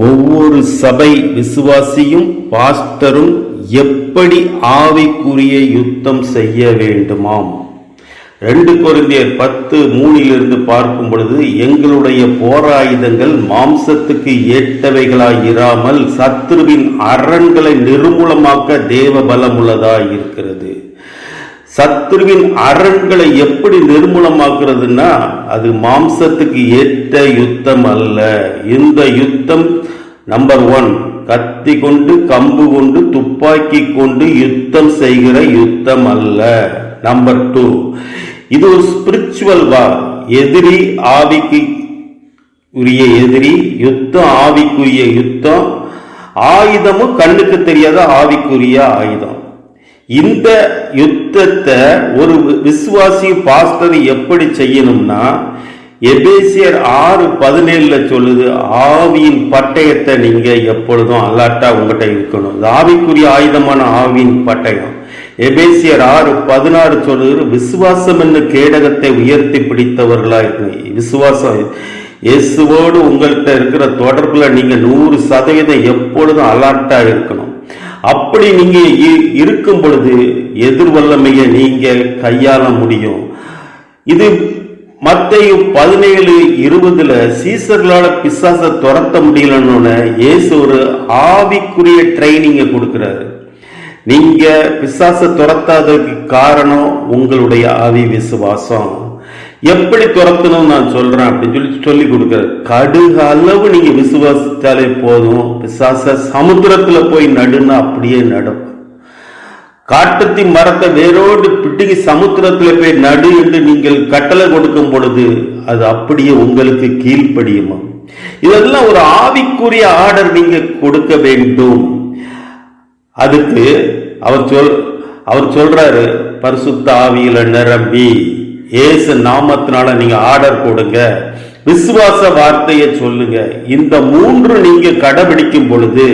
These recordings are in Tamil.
ஒவ்வொரு சபை விசுவாசியும் பாஸ்டரும் எப்படி ஆவிக்குரிய யுத்தம் செய்ய வேண்டுமாம். 2 கொரிந்தியர் 10:3 பார்க்கும் பொழுது, எங்களுடைய போராயுதங்கள் மாம்சத்துக்கு ஏற்றவைகளாயிராமல் சத்துருவின் அரண்களை நிர்மூலமாக்க தேவ பலமுள்ளதாய் இருக்கிறது. சத்துருவின் அரண்களை எப்படி நிர்மூலமாக்குறதுன்னா, அது மாம்சத்துக்கு ஏற்ற யுத்தம் அல்ல. இந்த யுத்தம் நம்பர் 1, கத்தி கொண்டு கம்பு கொண்டு துப்பாக்கி கொண்டு யுத்தம் செய்கிற யுத்தம் அல்ல. நம்பர் 2, இது ஒரு ஸ்பிரிச்சுவல் வார். எதிரி ஆவிக்கு உரிய எதிரி, யுத்தம் ஆவிக்குரிய யுத்தம். ஆயுதமும் கண்ணுக்கு தெரியாத ஆவிக்குரிய ஆயுதம். இந்த யுத்தத்தை ஒரு விசுவாசி பாஸ்டர் எப்படி செய்யணும்னா, எபேசியர் 6:17 சொல்லுது, ஆவியின் பட்டயத்தை நீங்க எப்பொழுதும் அலர்ட்டா உங்ககிட்ட இருக்கணும். ஆவிக்குரிய ஆயுதமான ஆவியின் பட்டயம். எபேசியர் 6:16 சொல்லுது, விசுவாசம் என்னும் கேடகத்தை உயர்த்தி பிடித்தவர்களா இருக்கணும். விசுவாசம் இயேசுவோடு உங்கள்கிட்ட இருக்கிற தொடர்புல நீங்க 100% எப்பொழுதும் அலர்ட்டா இருக்கணும். அப்படி நீங்க இருக்கும் பொழுது எதிர்வல்லமையை நீங்க கையாள முடியும். இது மத்தேயு 17:20 சீசர்களால பிசாசை துரத்த முடியலன்னு இயேசு ஒரு ஆவிக்குரிய ட்ரைனிங்க கொடுக்கிறாரு. நீங்க பிசாசை துரத்தாததுக்கு காரணம் உங்களுடைய ஆவி விசுவாசம். எப்படி துரத்தணும் நான் சொல்றேன் அப்படின்னு சொல்லி கொடுக்கிறார். கடுகு அளவு நீங்க விசுவாசித்தாலே போதும், பிசாச சமுத்திரத்துல போய் நடுன்னா அப்படியே நடும். காட்டுத்தி மரத்தை வேரோடு பிட்டுக்கு சமுத்திரத்துல போய் நடு என்று நீங்கள் கட்டளை கொடுக்கும் பொழுது அது அப்படியே உங்களுக்கு கீழ்ப்படியுமா? இதெல்லாம் ஒரு ஆவிக்குரிய ஆர்டர் நீங்க கொடுக்க வேண்டும். அதுக்கு அவர் சொல்றாரு, பரிசுத்த ஆவியில நிரம்பி இயேசு நாமத்தினால நீங்க ஆர்டர் கொடுங்க, விசுவாச வார்த்தையை சொல்லுங்க. இந்த 3 நீங்க கடைபிடிக்கும் பொழுது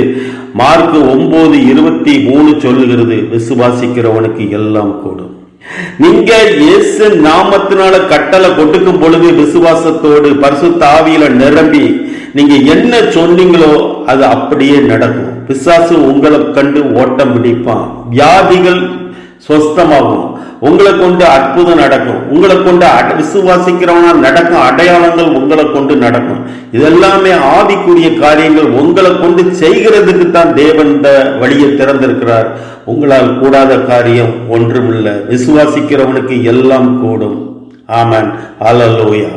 மார்க் 9:23 சொல்லுகிறது, விசுவாசிக்கிறவனுக்கு எல்லாம் கூடும். நீங்க இயேசு நாமத்தினால கட்டளை கொடுக்கும் பொழுது விசுவாசத்தோடு பரிசுத்த ஆவியில நிரம்பி நீங்க என்ன சொன்னீங்களோ அது அப்படியே நடக்கும். பிசாசு உங்களை கண்டு ஓட்டம் பிடிப்பான். வியாதிகள் சொஸ்தமாகும். உங்களை கொண்டு அற்புதம் நடக்கும். உங்களை கொண்டு விசுவாசிக்கிறவனா நடக்கும் அடையாளங்கள் உங்களை கொண்டு நடக்கும். இதெல்லாமே ஆவிக்குரிய காரியங்கள் உங்களை கொண்டு செய்கிறதுக்கு தான் தேவன் இந்த வழியை திறந்திருக்கிறார். உங்களால் கூடாத காரியம் ஒன்றுமில்லை. விசுவாசிக்கிறவனுக்கு எல்லாம் கூடும். ஆமென். அல்லேலூயா.